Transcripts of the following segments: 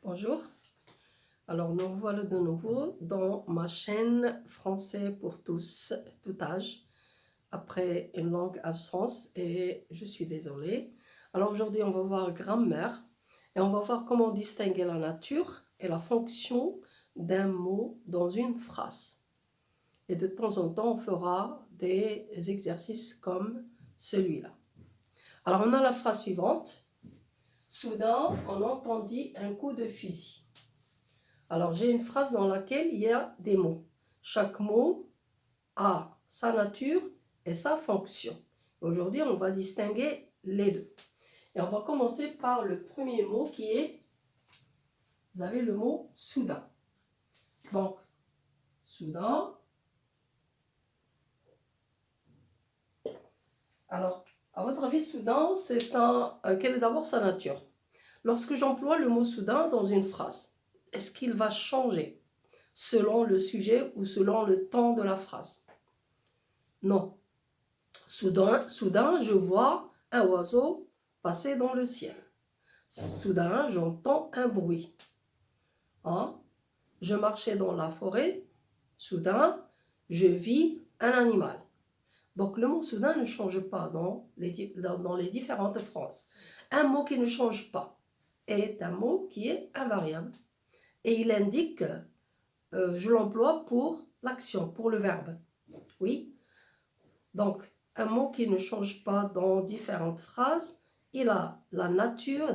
Bonjour, alors nous voilà de nouveau dans ma chaîne Français pour tous, tout âge, après une longue absence et je suis désolée. Alors aujourd'hui on va voir grammaire et on va voir comment distinguer la nature et la fonction d'un mot dans une phrase. Et de temps en temps on fera des exercices comme celui-là. Alors on a la phrase suivante. Soudain, on entendit un coup de fusil. Alors, j'ai une phrase dans laquelle il y a des mots. Chaque mot a sa nature et sa fonction. Aujourd'hui, on va distinguer les deux. Et on va commencer par le premier mot qui est, vous avez le mot soudain. Donc, soudain. Alors, à votre avis, soudain, quelle est d'abord sa nature? Lorsque j'emploie le mot soudain dans une phrase, est-ce qu'il va changer selon le sujet ou selon le temps de la phrase? Non. Soudain, je vois un oiseau passer dans le ciel. Soudain, j'entends un bruit. Hein? Je marchais dans la forêt. Soudain, je vis un animal. Donc, le mot soudain ne change pas dans les différentes phrases. Un mot qui ne change pas est un mot qui est invariable. Et il indique, je l'emploie pour l'action, pour le verbe. Oui. Donc, un mot qui ne change pas dans différentes phrases, il a la nature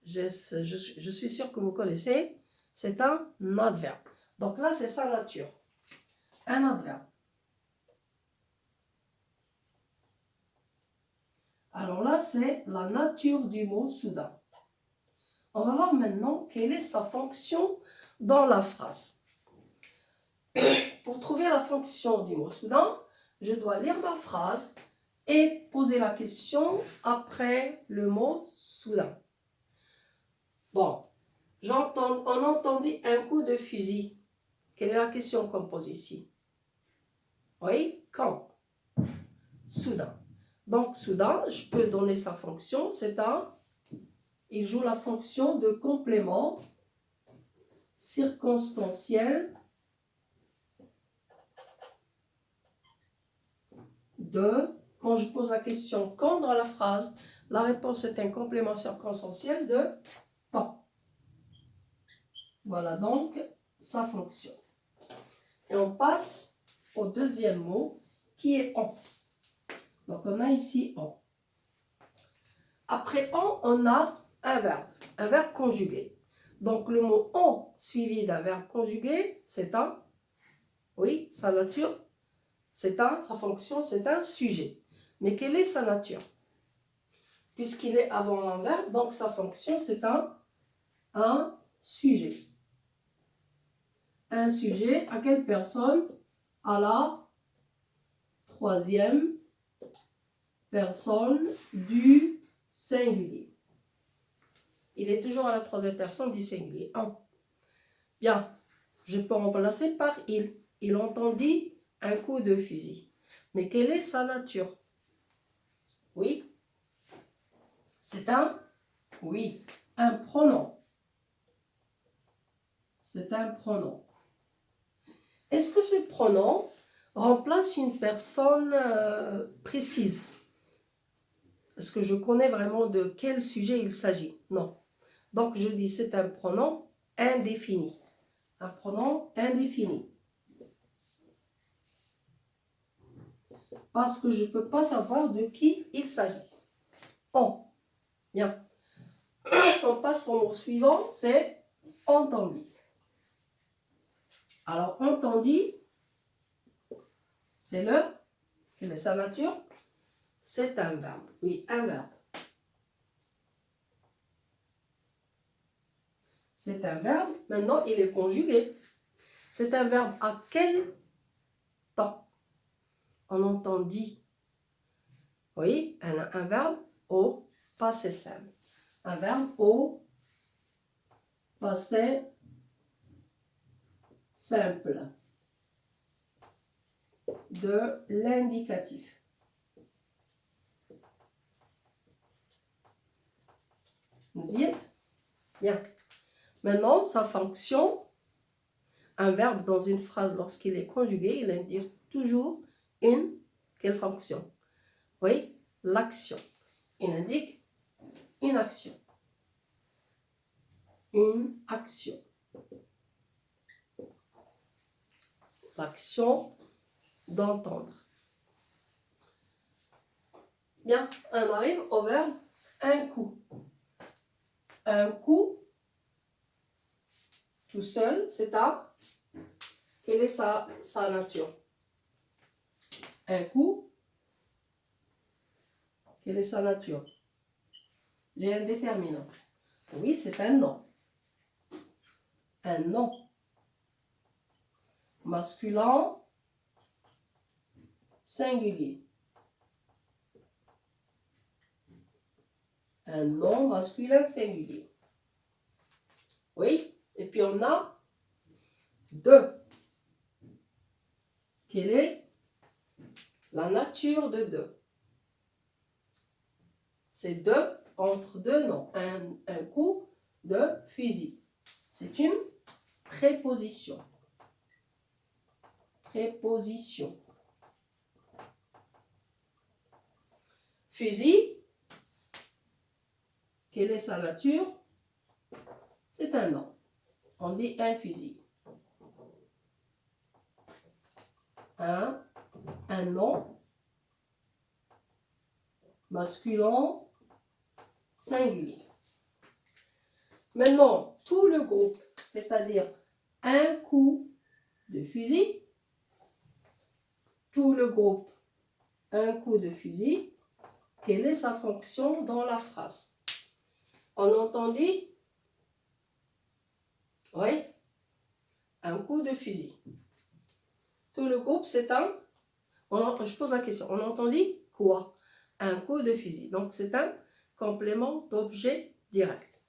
je suis sûre que vous connaissez, c'est un adverbe. Donc là, c'est sa nature. Un adverbe. Alors là, c'est la nature du mot soudain. On va voir maintenant quelle est sa fonction dans la phrase. Pour trouver la fonction du mot soudain, je dois lire ma phrase et poser la question après le mot soudain. Bon, on entendit un coup de fusil. Quelle est la question qu'on pose ici? Oui, quand? Soudain. Donc, soudain, je peux donner sa fonction, il joue la fonction de complément circonstanciel quand je pose la question quand dans la phrase, la réponse est un complément circonstanciel de temps. Voilà donc sa fonction. Et on passe au deuxième mot qui est en. Donc on a ici en. Après en, on a un verbe conjugué. Donc le mot en suivi d'un verbe conjugué, c'est un, oui, sa nature, sa fonction, c'est un sujet. Mais quelle est sa nature? Puisqu'il est avant un verbe, donc sa fonction, c'est un sujet. Un sujet à quelle personne? À la troisième personne du singulier. Il est toujours à la troisième personne du singulier. En. Bien, je peux remplacer par il. Il entendit un coup de fusil. Mais quelle est sa nature? Oui. C'est oui, un pronom. C'est un pronom. Est-ce que ce pronom remplace une personne précise? Est-ce que je connais vraiment de quel sujet il s'agit? Non. Donc, je dis c'est un pronom indéfini. Un pronom indéfini. Parce que je ne peux pas savoir de qui il s'agit. On. Bien. On passe au mot suivant, c'est entendu. Alors, entendu, quelle est sa nature? C'est un verbe. Oui, un verbe. C'est un verbe. Maintenant, il est conjugué. C'est un verbe à quel temps? On entendit. Oui, un verbe au passé simple. Un verbe au passé simple de l'indicatif. Vous y êtes? Bien. Maintenant, sa fonction, un verbe dans une phrase, lorsqu'il est conjugué, il indique toujours une, quelle fonction? Oui, l'action. Il indique une action. Une action. L'action d'entendre. Bien, on arrive au verbe un coup. Un coup, tout seul, c'est un. Quelle est sa nature? Un coup, quelle est sa nature? J'ai un déterminant. Oui, c'est un nom. Un nom. Masculin, singulier. Un nom masculin singulier. Oui, et puis on a deux. Quelle est la nature de deux? C'est deux entre deux noms. Un coup de fusil. C'est une préposition. Préposition. Fusil, quelle est sa nature? C'est un nom. On dit un fusil. Un nom masculin singulier. Maintenant, tout le groupe, c'est-à-dire un coup de fusil, tout le groupe, un coup de fusil, quelle est sa fonction dans la phrase? On entendit? Oui, un coup de fusil. Tout le groupe, c'est un... je pose la question, on entendit quoi? Un coup de fusil. Donc, c'est un complément d'objet direct.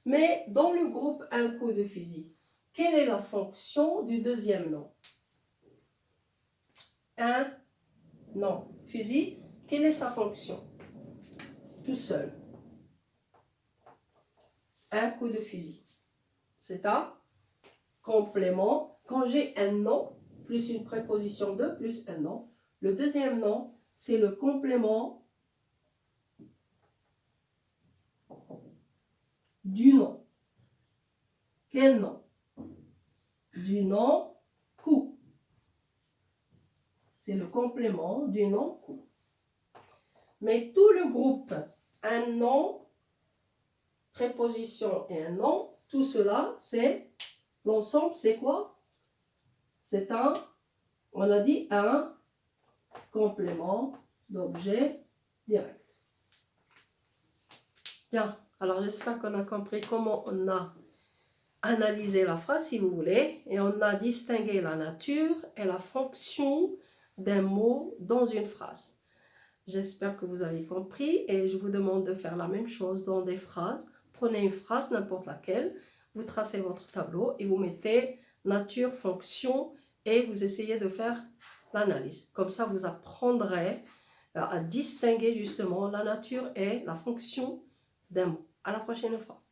Mais dans le groupe un coup de fusil, quelle est la fonction du deuxième nom? Un nom. Fusil, quelle est sa fonction? Tout seul. Un coup de fusil. C'est un complément. Quand j'ai un nom, plus une préposition de, plus un nom, le deuxième nom, c'est le complément du nom. Quel nom? Du nom coup. C'est le complément du nom coup. Mais tout le groupe, un nom, préposition et un nom, tout cela, c'est l'ensemble, c'est quoi? C'est un, on a dit un complément d'objet direct. Bien, alors j'espère qu'on a compris comment on a analysé la phrase, si vous voulez, et on a distingué la nature et la fonction d'un mot dans une phrase. J'espère que vous avez compris et je vous demande de faire la même chose dans des phrases. Prenez une phrase, n'importe laquelle, vous tracez votre tableau et vous mettez nature, fonction et vous essayez de faire l'analyse. Comme ça, vous apprendrez à distinguer justement la nature et la fonction d'un mot. À la prochaine fois.